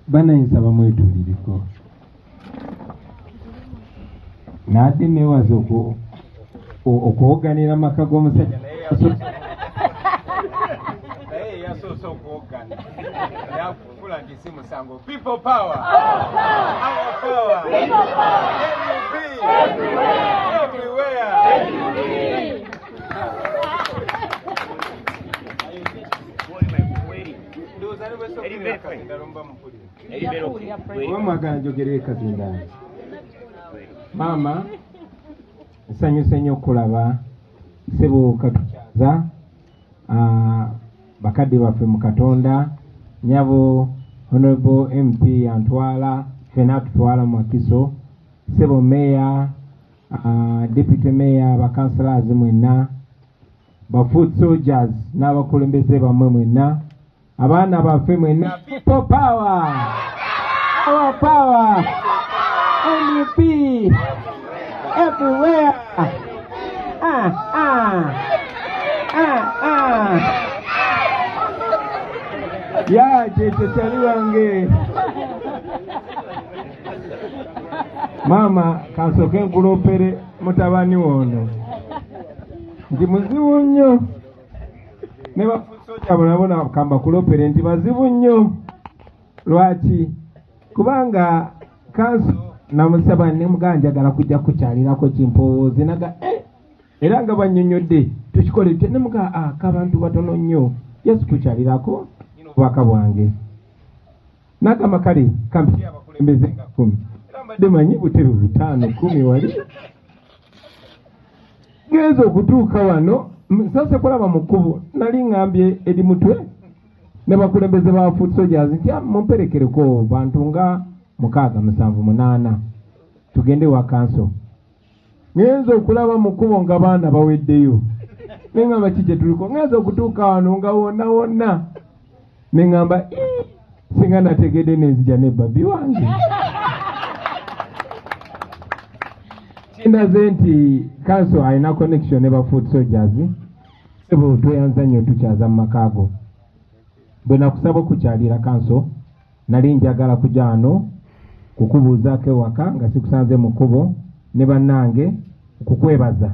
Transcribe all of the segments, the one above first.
banayinza bamwetulireko naate newaza okuwoganira amaka g'omusajja naye yasoose okuwogana yakufula nti si musango. People power, our power, everywhere. Mwagala njogere Kazinda. Mama nsanyuse nnyo okulaba ssebo katukyaza bakadde baffe mu Katonda nyabo Honorable MP Antwala fena tutwala mu Akiso ssebo Mayor Deputy Mayor bakansalazi mwenna ba foot soldiers n'abakulembeze bamwe mwenna abaana baffe mwenna. People power, our power, NUP everywhere. Ya chetali wange mama kansoke nkulopere mutabani wono ndi muzibu nnyo ne bafusoja bonabona kamba kulopere ndi bazibu nnyo. Lwaki? Kubanga kanso namusaba ne muganjagala kujja kukyalirako kimpowoozi naga era nga bannyonnyodde tukikole tutya ne muga akabantu batono nnyo yesu tukyalirako bwaka bwange nagamba kale kampi abakulembeze nga 10 era mbadde manyi butebe 5 10 wali genza okutuuka wano sase kulaba mu kkubo nali ngambye eri mutwe ne bakulembeze ba foot soldiers nti mumperekereko bantu nga 6 7 8 tugende wa kanso ngenza okulaba mu kkubo nga baana baweddeyo nengamba kije tuliko ngenza okutuuka wano nga wonna nengamba singa nategedde nenzija ne babi wange kindaze nti kanso alina connection ne ba foot soldiers ebo tweyanza nnyo tukyaza mu makaago bwe nakusaba okukyalira kanso nali njagala kujja wano kukubuuzaako ewaka nga sikusanze mu kkubo ne bannange okukwebaza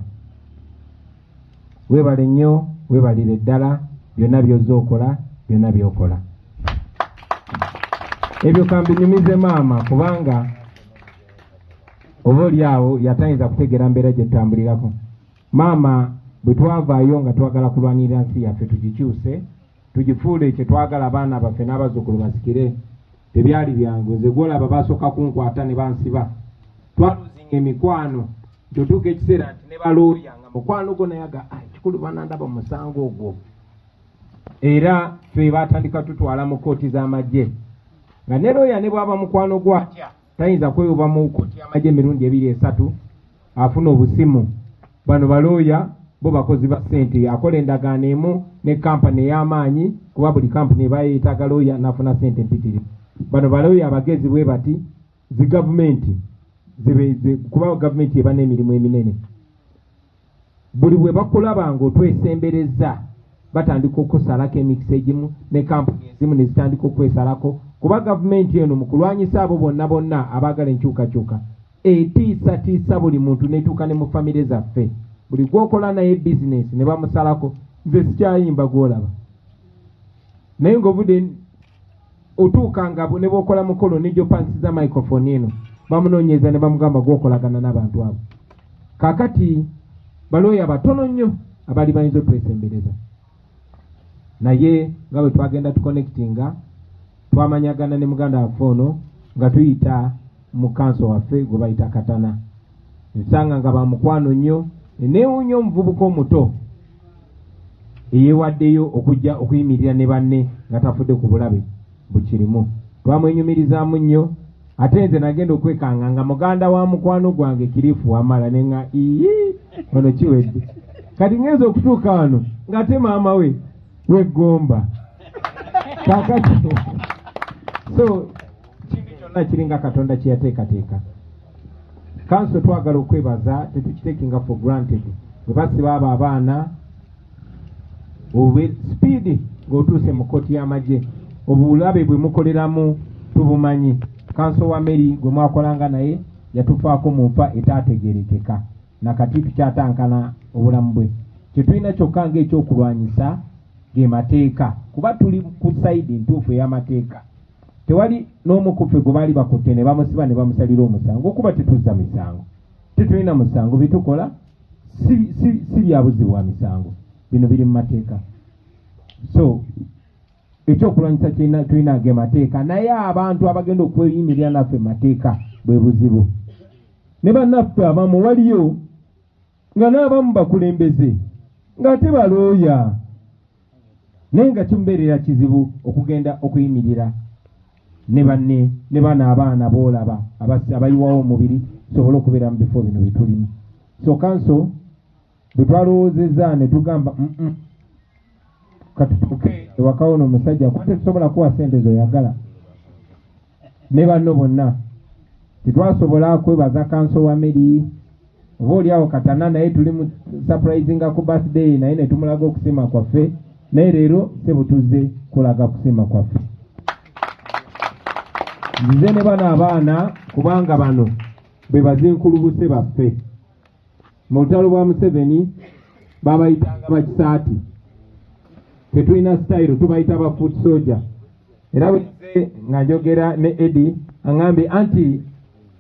weebale nnyo weebalire ddala byonna byozza okola byonna byokola ebyo kambinyumize maama kubanga oba oli awo yatayinza kutegeera mbeera gye tutambulirako. Maama bwe twavaayo nga twagala kulwanirira nsi yaffe tugikyuse tugifuule kye twagala abaana baffe n'abazzukulu basikire tebyali byangu nze gwolaba basooka kunkwata ne bansiba twaluzinga emikwano tutuuka ekiseera nti ne balooya nga mukwano gwo nayaga kikulu banandaba musango ogwo era ffe batandika tutwala mu kooti z'amagye nga ne looya ne bwaba mukwano gwatya tayinza kweyoba mu kooti y'amagye emirundi 2-3 afuna obusimu. Bano balooya bo bakozi ba ssente akola endagaano emu ne kampani ey'amaanyi kuba buli kampani eba yeetaaga looya n'afuna ssente mpitirivu. Bano balooya abagezi bwe bati zi gavumenti kuba gavumenti eba n'emirimu eminene buli bwe bakulaba ng'otwesembereza batandika okusalako emikisa egimu ne kampani ezimu ne zitandika okwesalako kuba gavumenti eno mu kulwanyisa abo bonna abaagala enkyukakyuka etiisatiisa buli muntu netuuka ne mu famire zaffe buli gwokola naye bizinesi ne bamusalako nze sikyayimba gwolaba naye ng'obudde otuuka nga ne bwokola mukolo nejo pansi za microphone eno bamunoonyeza ne bamugamba gwokolagana n'abantu abo. Kakati balooya batono nnyo abali bayinza okwesembereza naye nga bwe twagenda tuconnectinga twamanyagana ne muganda waffe ono nga tuyita mu kanso waffe gwe bayita Katana nsanga nga bamukwano nnyo neewuunya omuvubuka omuto eyeewaddeyo okujja okuyimirira ne banne nga tafudde ku bulabe bukirimu twamwenyumirizaamu nnyo ate nze nagenda okwekanga nga muganda wa mukwano gwange Kirifu wamala nenga ono kiwedde kati ngenza okutuuka wano ng'ate maama we weggomba kakati so kintu kyonna kiringa Katonda kye yateekateeka. Kanso twagala okwebaza tetukiteekinga for granted bwe basiba abo abaana obe speed ng'otuuse mu kooti y'amagye obulabe bwe mukoleramu tubumanyi. Kanso wa Meri gwe mwakolanga naye yatufaako mu mpa etaategeerekeka nakati tukyatankana obulamu bwe. Kye tulina kyokka ng'ekyokulwanyisa ge mateeka kuba tuli ku sayidi ntuufu ey'amateeka. Tewali n'omu ku ffe gwe baali bakutte ne bamusiba ne bamusalira omusango okuba tetuzza misango. Tetulina musango bitukola si bya buzibu wa misango, bino biri mu mateeka. So ekyokulwanyisa tulina ge mateeka naye abantu abagenda okweyimirira naffe mateeka bwe buzibu. Ne bannaffe abamu waliyo nga n'abamu bakulembeze ng'ate balooya naye nga kimubeerera kizibu okugenda okuyimirira ne banne ne bana abaana boolaba abayiwawo omubiri sobole okubeera mu bifo bino bitulimu. So kanso bwe twalowoozezza ne tugamba katutuke ewaka wono omusajja kuba tetusobola kuwa sente zoyagala ne banno bonna tetwasobola kwebaza kanso wa Meri oba oliawo katana naye tuli mu surprisinga ku birthday naye ne tumulaga okusiima kwaffe naye leero sebutuzze kulaga kusiima kwaffe. Nzize ne bano abaana kubanga bano be bazinkulubuse baffe. Mu lutalo bwa Museveni babayitanga bakisaati, tetulina style tubayita ba foot soldier. Era bwe nga njogera ne Eddie aŋŋambye anti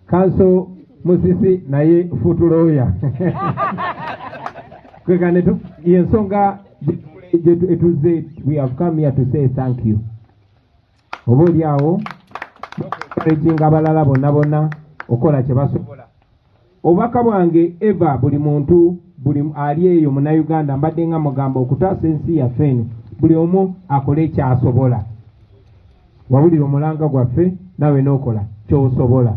kanso Musisi naye foot lawyer. Kwegane yensonga etuze we have come here to say thank you. Oba oliawo encouraging abalala bonna okola kye basobola. Obubaka bwange eva buli muntu buli ali eyo Munnayuganda mbadde nga mugamba okutaasa ensi yaffe eno buli omu akole ekyasobola. Wabulira omulanga gwaffe nawe n'okola ky'osobola.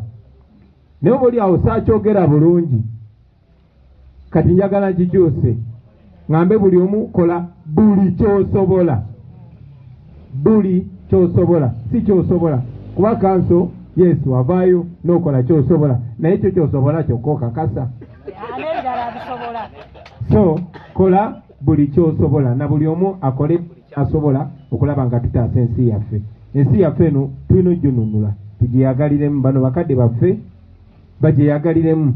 Naye oba oliawo saakyogera bulungi kati njagala nkikyuse ŋŋambe buli omu kola buli ky'osobola. Buli ky'osobola si ky'osobola kuba kanso yes wavaayo n'okola ky'osobola naye kyo ky'osobola kyokka okakasa. So kola buli ky'osobola na buli omu akole buli ky'asobola okulaba nga tutaasa ensi yaffe. Ensi yaffe eno tulina ogginunula tugyeyagaliremu. Bano bakadde baffe bagyeyagaliremu,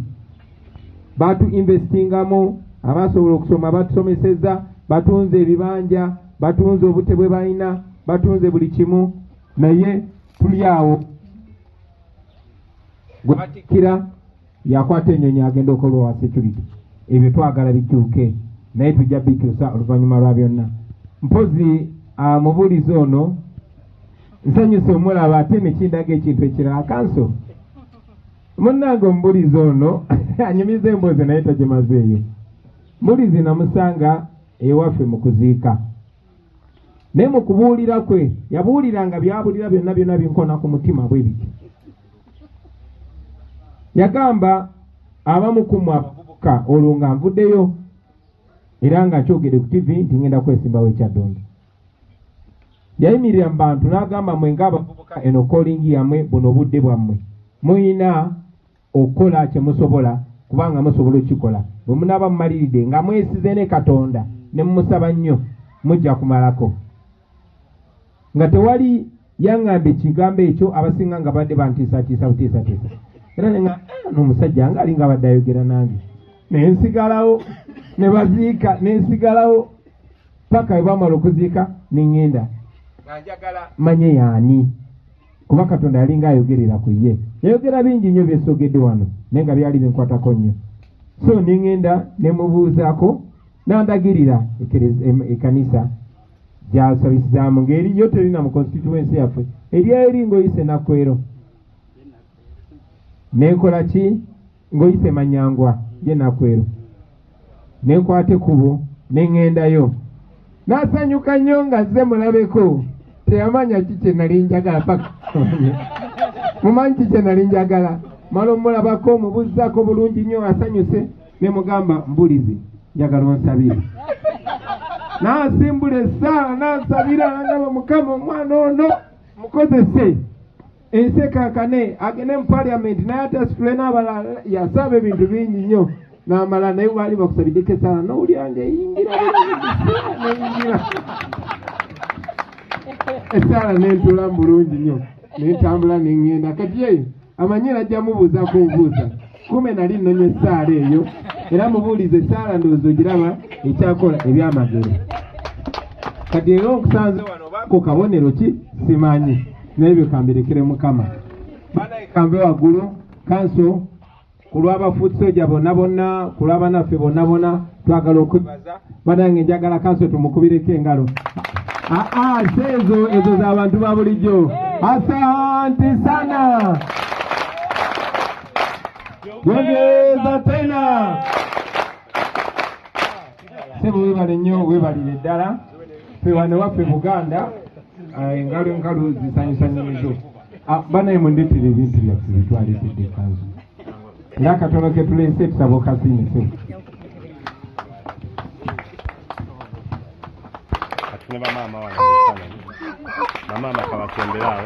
baatu investingamu, abasobola okusoma batusomesezza, batunze ebibanja, batunze obute bwe balina, batunze buli kimu, naye tuli awo gwe batikira yakwata ennyonyi agenda okolwa wa security. Ebyo twagala bikyuke naye tujja bikyusa oluvannyuma lwa byonna. Mpozi mubuulizi ono nsanyuse omulaba ate nekindaga ekintu ekirala. Kanso munnange omubuulizi ono anyumiza emboozi naye tagimazeeyo. Mubuulizi namusanga ewaffe mu kuziika naye mu kubuulira kwe yabuuliranga byabulira byonna binkona ku mutima bwe biti. Yagamba abamu ku mmwe abavubuka olwo nga nvuddeyo era nga nkyogere ku TV nti ngenda kwesimbawo ekyaddondo. Yayimirira mu bantu n'agamba mwe ng'abavubuka eno calling yammwe buno obudde bwammwe muyina okukola kye musobola kubanga musobola okikola. Bwe munaaba mumaliridde nga mwesize ne Katonda ne mumusaba nnyo mujja kumalako. Nga tewali yaŋŋamba ekigambo ekyo abasinga nga badde bantiisatiisa butiisatiisa. Era nga n'omusajja nga alinga abadde ayogera nange nensigalawo ne baziika nensigalawo paka bwe bamala okuziika neŋŋenda nga njagala manye yaani kuba Katonda yalinga ayogerera ku ye. Yayogera bingi nnyo byesogedde wano naye nga byali binkwatako nnyo. So neŋŋenda ne mubuuzaako n'andagirira ekkanisa gy'asabisizaamu ng'eriyo terina mu constituency yaffe eryaeri ng'oyise Nakwero. Nekola ki ng'oyise Manyangwa ye Nakwero. Nenkwate kubo neŋŋendayo n'asanyuka nnyo nga zze mulabeko teyamanya kikye nali njagala paka mumanyi kikye nali njagala mala omulabako mubuuzako bulungi nnyo asanyuse ne mugamba mbulizi njagala onsabire. N'asimbula essaala n'ansabira n'agamba Mukama omwana ono mukozese ensi ekankane agende mu parliament naye ate asitule n'abalala. Yasaba ebintu bingi nnyo n'amala naye baali bakusabiddeko essaala n'owulira ng'eyingira n'eyingira essaala n'entuula mu bulungi nnyo. nentambula nengenda kati ye amanyira ajja mubuuza kubuuza kume nali nnonye essaala eyo era mubuulize essaala ndowooza ogiraba ekyakola ebyamagero kati era okusanze wano baako kabonero ki simanyi n'ebyo kambirekere mukama banaye kambe waggulu kanso ku lw'abafuusoja bonna bonna ku lw'abanaffe bonna bonna twagala okwebaza banange njagala kanso tumukubireko engalo ezo z'abantu ba bulijjo asante sana yongeza tena sebo webale nnyo webalire ddala fe wano waffe Buganda engalo zisanyusanyizo banaye mundetera ebintu byaffe bitwaleetedde ekanzu era akatono ke tuleese tusaba okasinise atune bamaama wano bamaama kabasemberawo